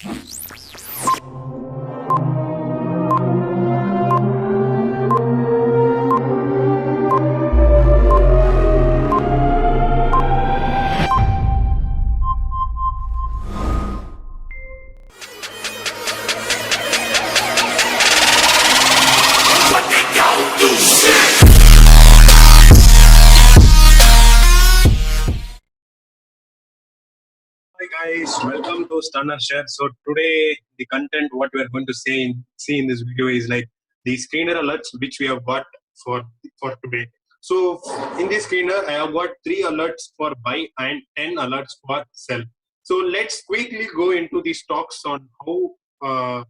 Hi guys, welcome to Stunner Share. So today the content what we are going to see in this video is like the screener alerts which we have got for today. So in this screener I have got 3 alerts for buy and 10 alerts for sell. So let's quickly go into the stocks on how the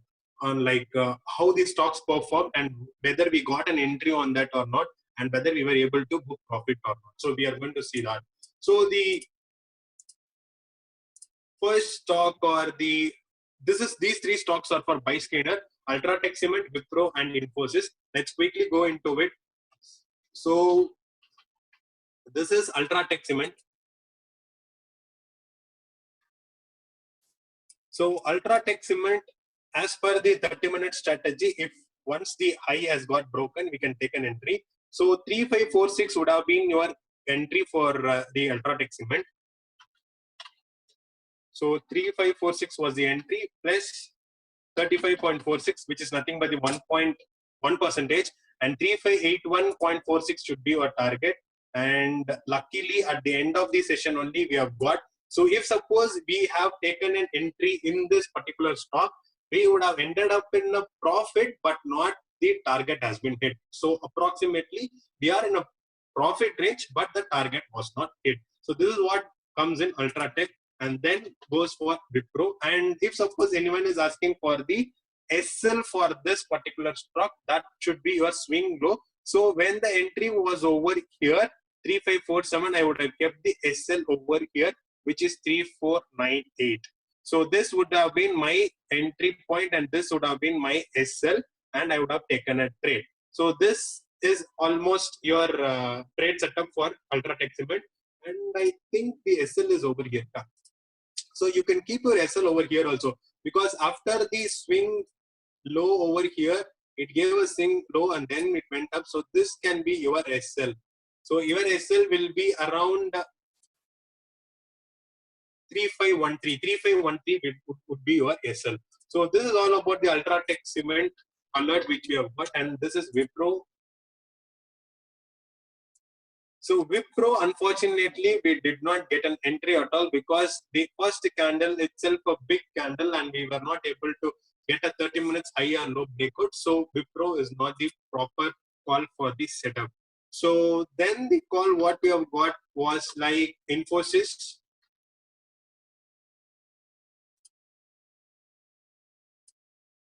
stocks perform and whether we got an entry on that or not, and whether we were able to book profit or not. So we are going to see that. So the first stock or these 3 stocks are for buy screener: Ultratech Cement, Wipro and Infosys. Let's quickly go into it. So this is Ultratech Cement. So Ultratech Cement, as per the 30-minute strategy, if once the high has got broken, we can take an entry. So 3546 would have been your entry for the Ultratech Cement. So 3546 was the entry plus 35.46, which is nothing but the 1.1%, and 3581.46 should be our target. And luckily at the end of the session only we have got. So if suppose we have taken an entry in this particular stock, we would have ended up in a profit, but not the target has been hit. So approximately we are in a profit range, but the target was not hit. So this is what comes in Ultratech, and then goes for Wipro. And if suppose anyone is asking for the SL for this particular stock, that should be your swing low. So when the entry was over here 3547, I would have kept the SL over here, which is 3498. So this would have been my entry point and this would have been my SL, and I would have taken a trade. So this is almost your trade setup for Ultratech Cement, and I think the SL is over here. So you can keep your SL over here also, because after the swing low over here, it gave a swing low and then it went up. So this can be your SL. So your SL will be around 3513. 3513 would be your SL. So this is all about the Ultratech Cement alert which we have got, and this is Wipro. So Wipro, unfortunately, we did not get an entry at all because the first candle itself a big candle and we were not able to get a 30 minutes high or low breakout. So Wipro is not the proper call for the setup. So then the call what we have got was like Infosys.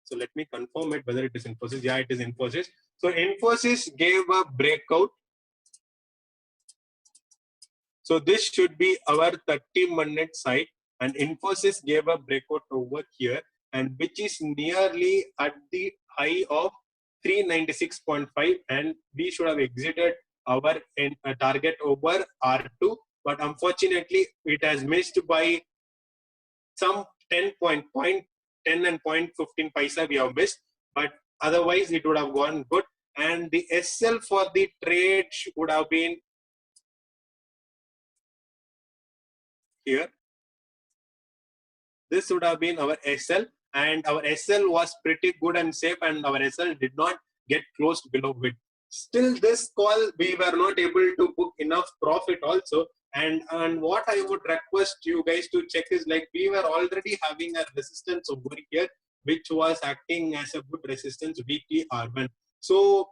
So let me confirm it whether it is Infosys. Yeah, it is Infosys. So Infosys gave a breakout. So this should be our 30-minute side, and Infosys gave a breakout over here, and which is nearly at the high of 396.5, and we should have exited our target over R2, but unfortunately it has missed by some 10 and 0.15 paisa we have missed, but otherwise it would have gone good, and the SL for the trade would have been here. This would have been our SL, and our SL was pretty good and safe, and our SL did not get closed below it. Still this call we were not able to book enough profit also, and what I would request you guys to check is like we were already having a resistance over here which was acting as a good resistance weekly R1. So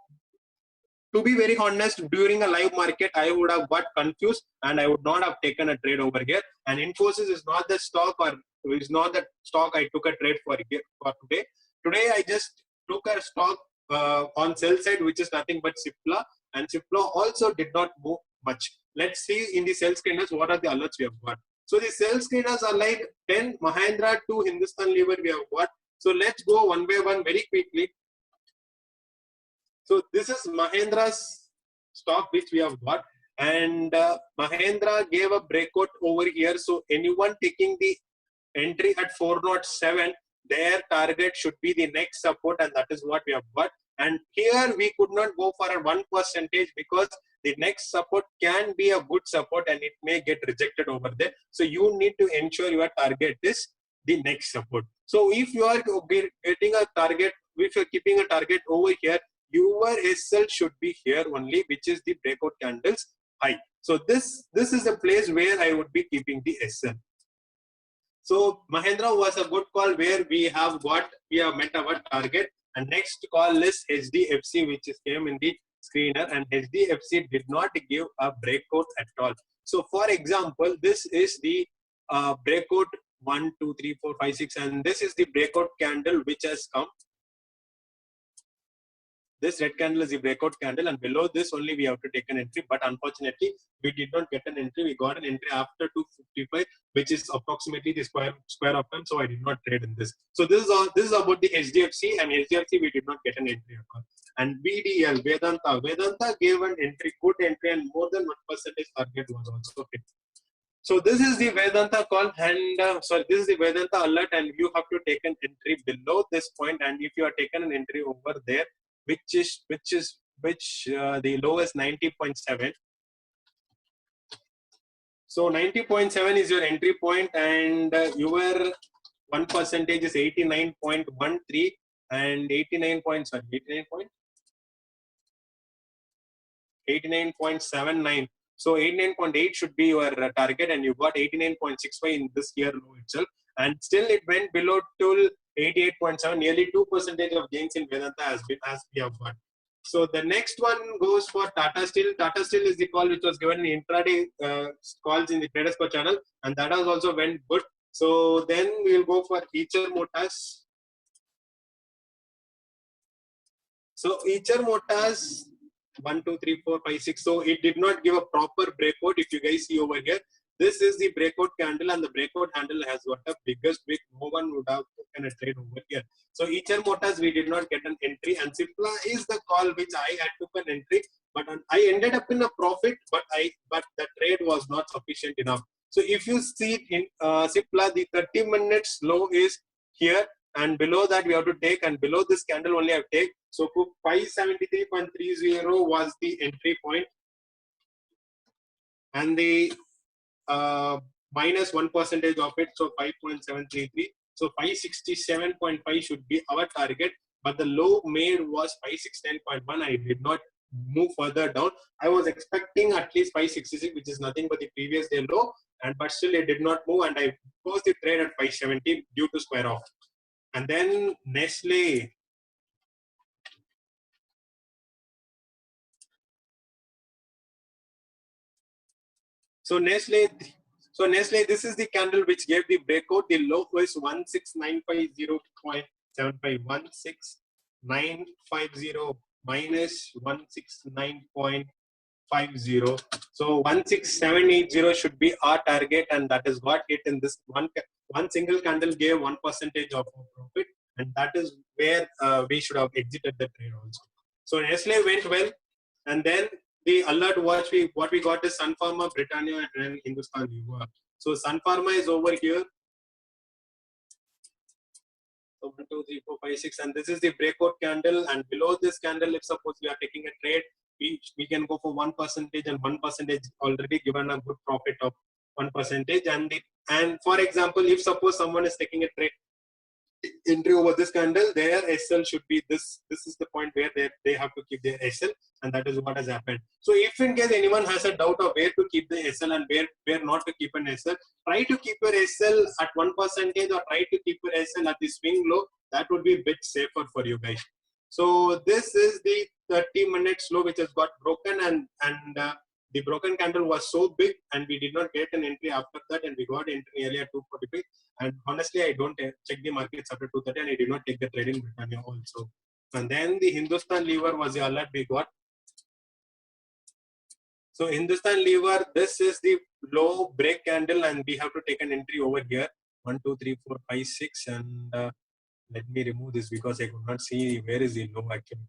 to be very honest, during a live market, I would have got confused and I would not have taken a trade over here. And Infosys is not the stock, or is not the stock I took a trade for today. Today, I just took a stock on sell side, which is nothing but Cipla. And Cipla also did not move much. Let's see in the sell screeners what are the alerts we have got. So the sell screeners are like 10 Mahindra, 2 Hindustan Lever we have got. So let's go one by one very quickly. So this is Mahindra's stock which we have got, and Mahindra gave a breakout over here. So anyone taking the entry at 407, their target should be the next support, and that is what we have got. And here we could not go for a 1% because the next support can be a good support and it may get rejected over there. So you need to ensure your target is the next support. So if you are getting a target, if you're keeping a target over here, your SL should be here only, which is the breakout candles high. So this is a place where I would be keeping the SL. So Mahendra was a good call where we have met our target. And next call is HDFC, which is came in the screener, and HDFC did not give a breakout at all. So for example, this is the breakout 1, 2, 3, 4, 5, 6, and this is the breakout candle which has come. This red candle is the breakout candle, and below this only we have to take an entry. But unfortunately, we did not get an entry. We got an entry after 255, which is approximately the square of time. So I did not trade in this. So this is about the HDFC, and HDFC we did not get an entry at all. And BDL Vedanta gave an entry, good entry, and more than 1% target was also hit. So this is the Vedanta call, and this is the Vedanta alert, and you have to take an entry below this point. And if you are taken an entry over there, which the low is 90.7. So 90.7 is your entry point, and your 1% is 89.13 and 89.79. So 89.8 should be your target, and you got 89.65 in this year low itself, and still it went below till 88.7. Nearly 2% of gains in Vedanta has been as we have got. So the next one goes for Tata Steel. Tata Steel is the call which was given in intraday calls in the TraderScope channel, and that has also went good. So then we will go for Eicher Motors. So Eicher Motors 1, 2, 3, 4, 5, 6. So it did not give a proper breakout. If you guys see over here, this is the breakout candle, and the breakout handle has got a biggest wick. No one would have taken a trade over here. So Eicher Motors, we did not get an entry, and Cipla is the call which I had took an entry, but I ended up in a profit, but the trade was not sufficient enough. So if you see it in Cipla, the 30 minutes low is here, and below that we have to take, and below this candle only I have take. So 573.30 was the entry point, and the minus 1% of it, so 5.733. So 567.5 should be our target, but the low made was 569.1. I did not move further down. I was expecting at least 566, which is nothing but the previous day low, but still it did not move, and I closed the trade at 570 due to square off. And then Nestle. So Nestle, this is the candle which gave the breakout. The low was 16950.75, 16950 minus 169.50. So 16780 should be our target, and that is what hit in this one single candle gave 1% of profit, and that is where we should have exited the trade also. So Nestle went well, and then the alert what we got is Sun Pharma, Britannia, and Hindustan Lever. So Sun Pharma is over here. So 1, 2, 3, 4, 5, 6, and this is the breakout candle. And below this candle, if suppose we are taking a trade, we can go for 1%, and 1% already given a good profit of 1%. And for example, if suppose someone is taking a trade entry over this candle, their SL should be this. This is the point where they have to keep their SL, and that is what has happened. So if in case anyone has a doubt of where to keep the SL and where not to keep an SL, try to keep your SL at 1%, or try to keep your SL at the swing low. That would be a bit safer for you guys. So this is the 30-minute low which has got broken, and the broken candle was so big, and we did not get an entry after that, and we got entry nearly at 245. And honestly, I don't check the markets after 230, and I did not take the trade in Britannia also. And then the Hindustan Lever was the alert we got. So Hindustan Lever, this is the low break candle, and we have to take an entry over here. 1, 2, 3, 4, 5, 6, and let me remove this because I could not see where is the low actually.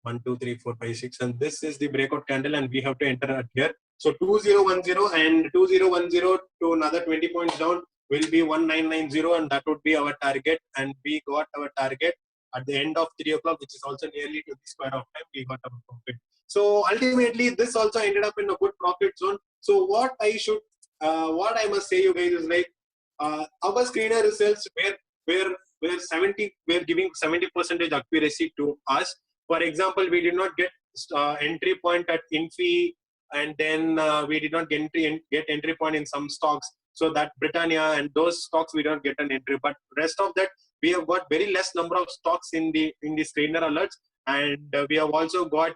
1, 2, 3, 4, 5, 6, and this is the breakout candle, and we have to enter at here. So 2010 and 2010 to another 20 points down will be 1990, and that would be our target. And we got our target at the end of 3 o'clock, which is also nearly to the square of time. We got our profit. So ultimately, this also ended up in a good profit zone. So what I must say, you guys, is like our screener results were giving 70% accuracy to us. For example, we did not get entry point at Infi, and then we did not get entry point in some stocks. So that Britannia and those stocks we don't get an entry, but rest of that we have got very less number of stocks in the screener alerts, and we have also got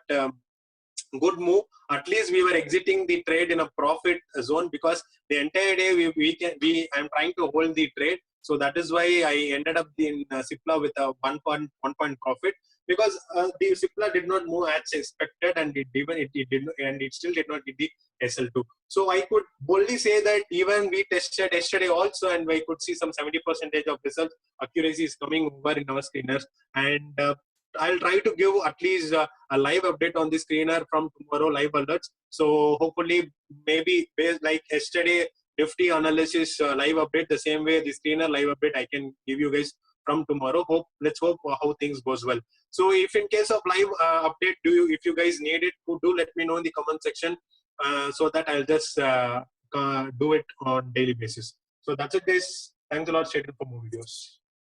good move. At least we were exiting the trade in a profit zone, because the entire day I'm trying to hold the trade. So that is why I ended up in Cipla with a 1 point profit, because the Cipla did not move as expected, and it still did not get the SL2. So I could boldly say that even we tested yesterday also, and we could see some 70% of results accuracy is coming over in our screeners. And I'll try to give at least a live update on the screener from tomorrow, live alerts. So hopefully, maybe based like yesterday Nifty analysis live update, the same way the screener live update I can give you guys from tomorrow. Let's hope how things goes well. So if in case of live update, if you guys need it, do let me know in the comment section, so that I'll just do it on daily basis. So that's it, guys. Thanks a lot. Stay tuned for more videos.